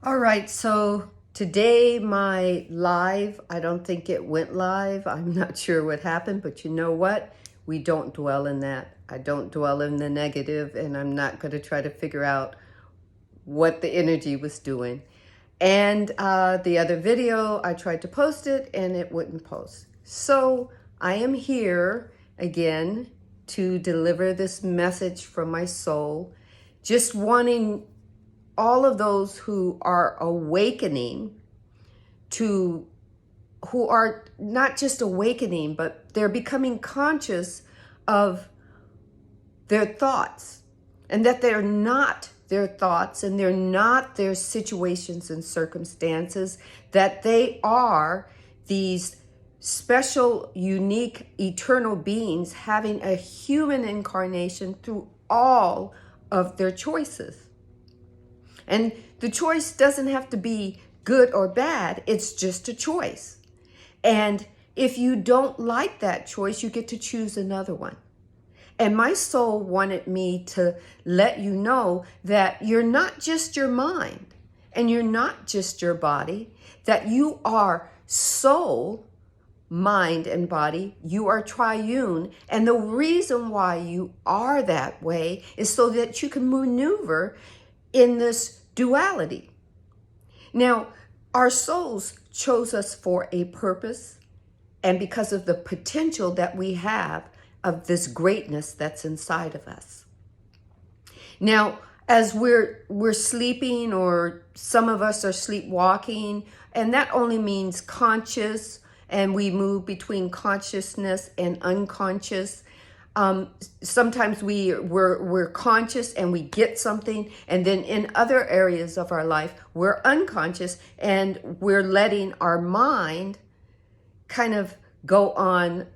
All right, so today my live, I don't think it went live. I'm not sure what happened, but you know what? We don't dwell in that. I don't dwell in the negative, and I'm not going to try to figure out what the energy was doing. And the other video, I tried to post it and it wouldn't post. So I am here again to deliver this message from my soul, just wanting all of those who are awakening to, who are not just awakening, but they're becoming conscious of their thoughts, and that they're not their thoughts and they're not their situations and circumstances, that they are these special, unique, eternal beings having a human incarnation through all of their choices. And the choice doesn't have to be good or bad. It's just a choice. And if you don't like that choice, you get to choose another one. And my soul wanted me to let you know that you're not just your mind and you're not just your body, that you are soul, mind, and body. You are triune. And the reason why you are that way is so that you can maneuver in this duality. Now, our souls chose us for a purpose, and because of the potential that we have of this greatness that's inside of us. Now, as we're sleeping, or some of us are sleepwalking, and that only means conscious, and we move between consciousness and unconscious. Sometimes we're conscious and we get something, and then in other areas of our life we're unconscious and we're letting our mind kind of go on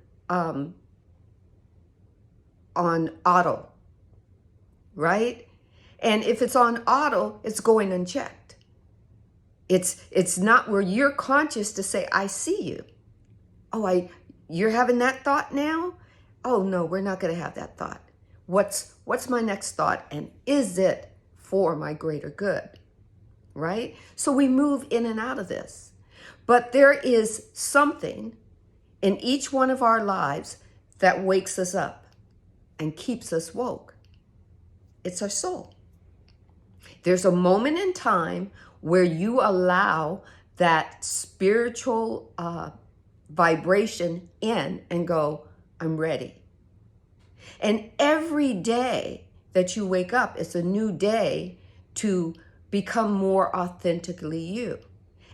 auto, right? And if it's on auto, it's going unchecked. It's not where you're conscious to say, I see you. Oh, you're having that thought now? Oh no, we're not going to have that thought. What's my next thought, and is it for my greater good? Right? So we move in and out of this. But there is something in each one of our lives that wakes us up and keeps us woke. It's our soul. There's a moment in time where you allow that spiritual vibration in and go, I'm ready. And every day that you wake up, it's a new day to become more authentically you.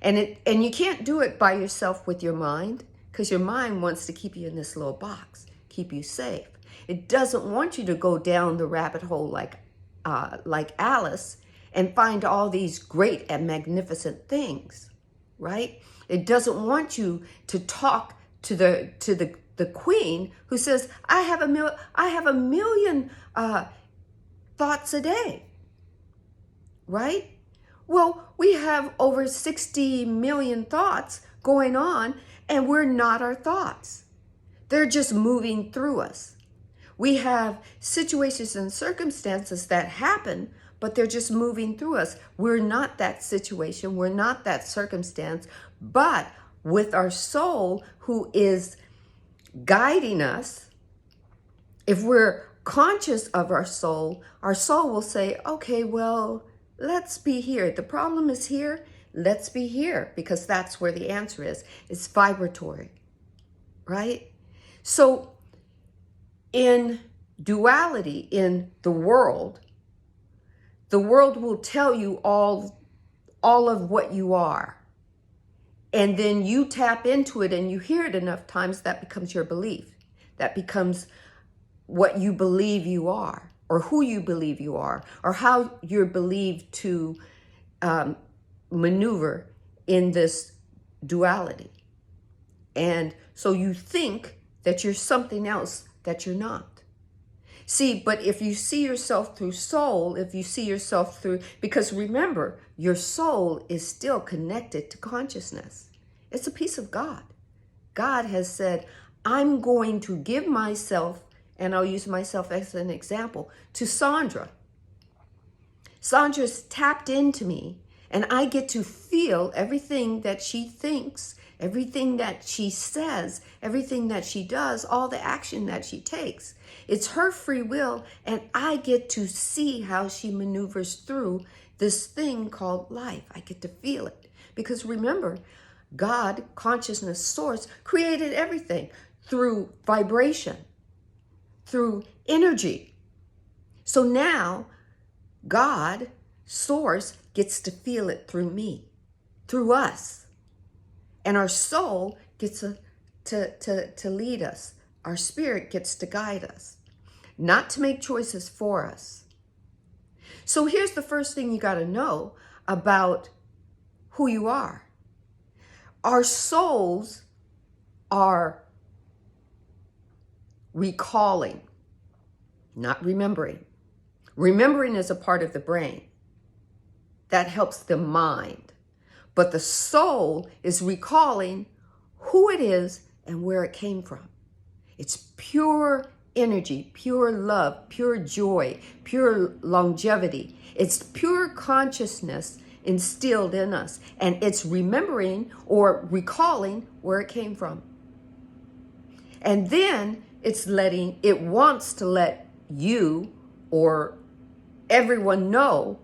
And you can't do it by yourself with your mind, because your mind wants to keep you in this little box, keep you safe. It doesn't want you to go down the rabbit hole like Alice and find all these great and magnificent things, right? It doesn't want you to talk to the queen who says, I have a million thoughts a day, right? Well, we have over 60 million thoughts going on, and we're not our thoughts. They're just moving through us. We have situations and circumstances that happen, but they're just moving through us. We're not that situation. We're not that circumstance. But with our soul, who is guiding us, if we're conscious of our soul will say, okay, well, let's be here. The problem is here. Let's be here, because that's where the answer is. It's vibratory, right? So in duality, in the world will tell you all of what you are. And then you tap into it and you hear it enough times, that becomes your belief. That becomes what you believe you are, or who you believe you are, or how you're believed to maneuver in this duality. And so you think that you're something else that you're not. See, but if you see yourself through soul, if you see yourself through, because remember, your soul is still connected to consciousness. It's a piece of God. God has said, I'm going to give myself, and I'll use myself as an example, to Sandra. Sandra's tapped into me, And I get to feel everything that she thinks, everything that she says, everything that she does, all the action that she takes. It's her free will, and I get to see how she maneuvers through this thing called life. I get to feel it. Because remember, God, consciousness, source, created everything through vibration, through energy. So now God, source, gets to feel it through me, through us. And our soul gets to lead us. Our spirit gets to guide us, not to make choices for us. So here's the first thing you got to know about who you are. Our souls are recalling, not remembering. Remembering is a part of the brain that helps the mind. But the soul is recalling who it is and where it came from. It's pure energy, pure love, pure joy, pure longevity. It's pure consciousness instilled in us. And it's remembering or recalling where it came from. And then it wants to let you or everyone know,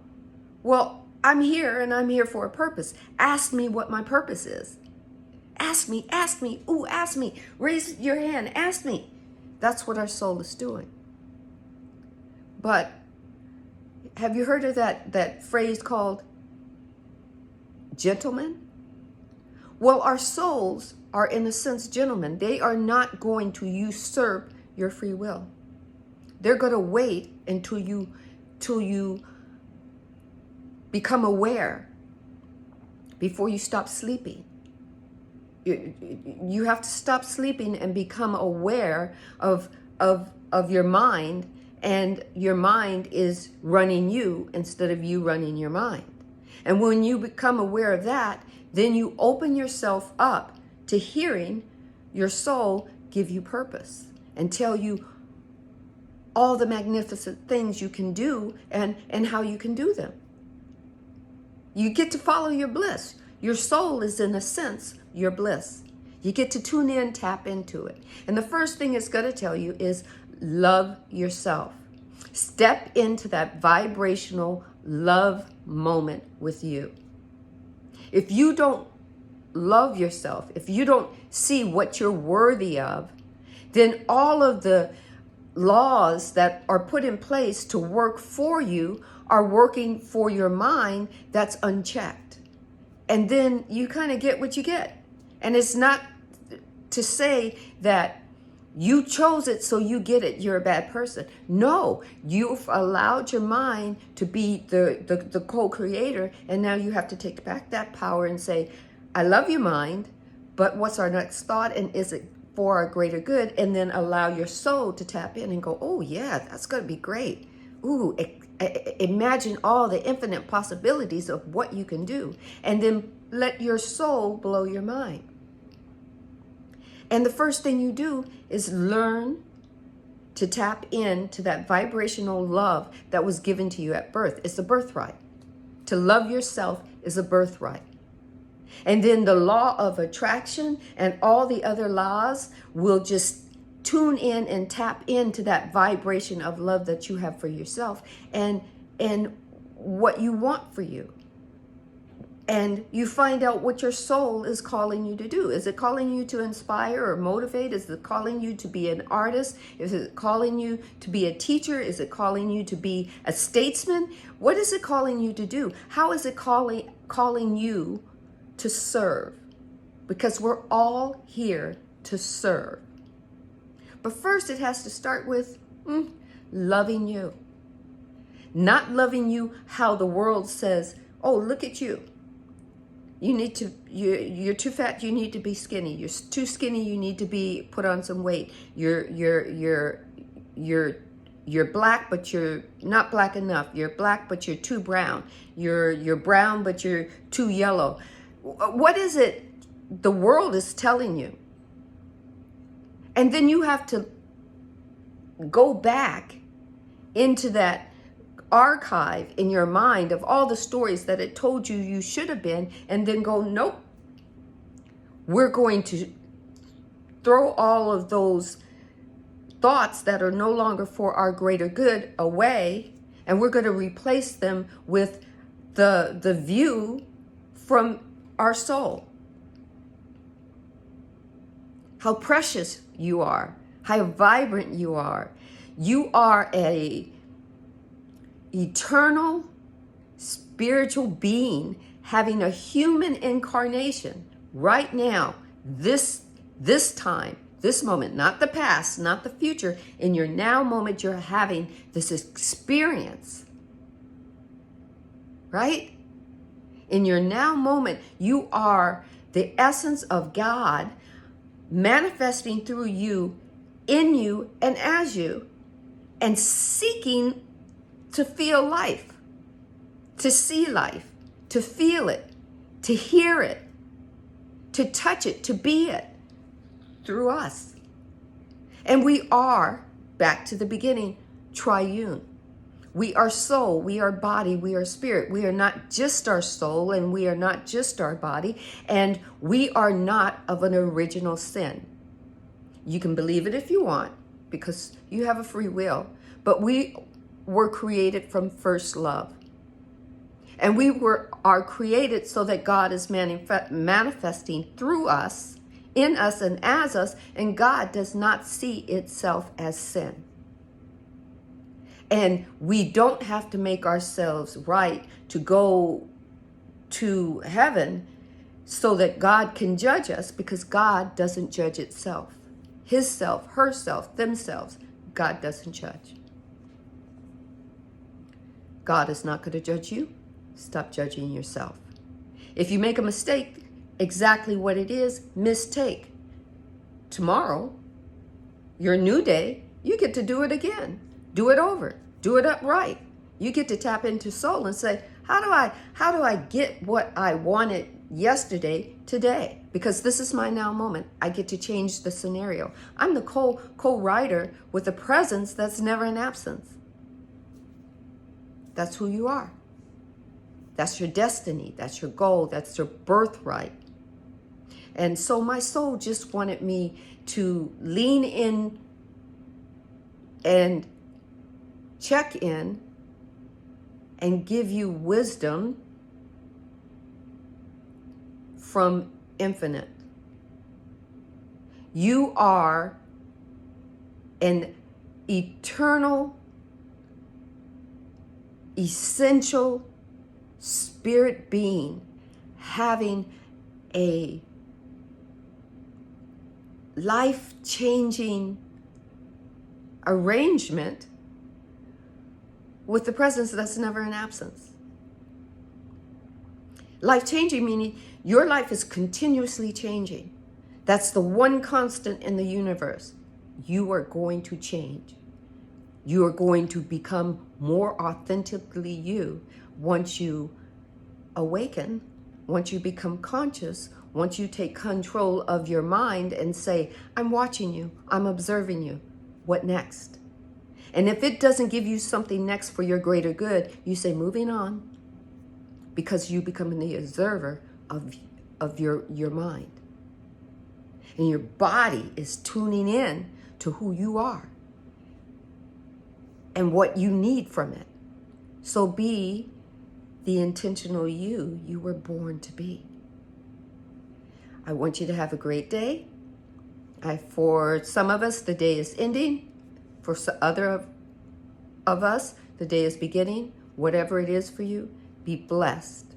well, I'm here and I'm here for a purpose. Ask me what my purpose is. Ask me. Ooh, ask me. Raise your hand. Ask me. That's what our soul is doing. But have you heard of that phrase called gentlemen? Well, our souls are in a sense gentlemen. They are not going to usurp your free will. They're going to wait until you become aware before you stop sleeping. You have to stop sleeping and become aware of your mind, and your mind is running you instead of you running your mind. And when you become aware of that, then you open yourself up to hearing your soul give you purpose and tell you all the magnificent things you can do and how you can do them. You get to follow your bliss. Your soul is, in a sense, your bliss. You get to tune in, tap into it. And the first thing it's going to tell you is love yourself. Step into that vibrational love moment with you. If you don't love yourself, if you don't see what you're worthy of, then all of the laws that are put in place to work for you are working for your mind that's unchecked. And then you kind of get what you get. And it's not to say that you chose it so you get it, you're a bad person. No, you've allowed your mind to be the co-creator, and now you have to take back that power and say, I love you, mind, but what's our next thought, and is it for our greater good? And then allow your soul to tap in and go, oh yeah, that's going to be great. Ooh, imagine all the infinite possibilities of what you can do. And then let your soul blow your mind. And the first thing you do is learn to tap into that vibrational love that was given to you at birth. It's a birthright. To love yourself is a birthright. And then the law of attraction and all the other laws will just tune in and tap into that vibration of love that you have for yourself and what you want for you. And you find out what your soul is calling you to do. Is it calling you to inspire or motivate? Is it calling you to be an artist? Is it calling you to be a teacher? Is it calling you to be a statesman? What is it calling you to do? How is it calling you to serve? Because we're all here to serve. But first it has to start with loving you. Not loving you how the world says, oh, look at you. You're too fat, you need to be skinny. You're too skinny, you need to be put on some weight. You're black, but you're not black enough. You're black, but you're too brown. You're brown, but you're too yellow. What is it the world is telling you? And then you have to go back into that, archive in your mind of all the stories that it told you you should have been, and then go, nope, we're going to throw all of those thoughts that are no longer for our greater good away, and we're going to replace them with the view from our soul. How precious you are, how vibrant you are. You are a eternal spiritual being having a human incarnation right now, this time, this moment, not the past, not the future. In your now moment, you're having this experience, right? In your now moment, you are the essence of God manifesting through you, in you, and as you, and seeking to feel life, to see life, to feel it, to hear it, to touch it, to be it through us. And we are, back to the beginning, triune. We are soul, we are body, we are spirit. We are not just our soul, and we are not just our body, and we are not of an original sin. You can believe it if you want, because you have a free will, but we were created from first love. And we are created so that God is manifesting through us, in us, and as us, and God does not see itself as sin. And we don't have to make ourselves right to go to heaven so that God can judge us, because God doesn't judge itself. His self, herself, themselves, God doesn't judge. God is not going to judge you. Stop judging yourself. If you make a mistake, exactly what it is, mistake. Tomorrow, your new day, you get to do it again. Do it over. Do it upright. You get to tap into soul and say, how do I get what I wanted yesterday today? Because this is my now moment. I get to change the scenario. I'm the co-writer with a presence that's never an absence. That's who you are. That's your destiny. That's your goal. That's your birthright. And so my soul just wanted me to lean in and check in and give you wisdom from infinite. You are an eternal, essential spirit being having a life-changing arrangement with the presence that's never an absence. Life-changing meaning your life is continuously changing. That's the one constant in the universe. You are going to change. You are going to become more authentically you once you awaken, once you become conscious, once you take control of your mind and say, I'm watching you, I'm observing you. What next? And if it doesn't give you something next for your greater good, you say, moving on, because you become the observer of your mind. And your body is tuning in to who you are and what you need from it. So be the intentional you were born to be. I want you to have a great day. For some of us, the day is ending. For other of us, the day is beginning. Whatever it is for you, be blessed.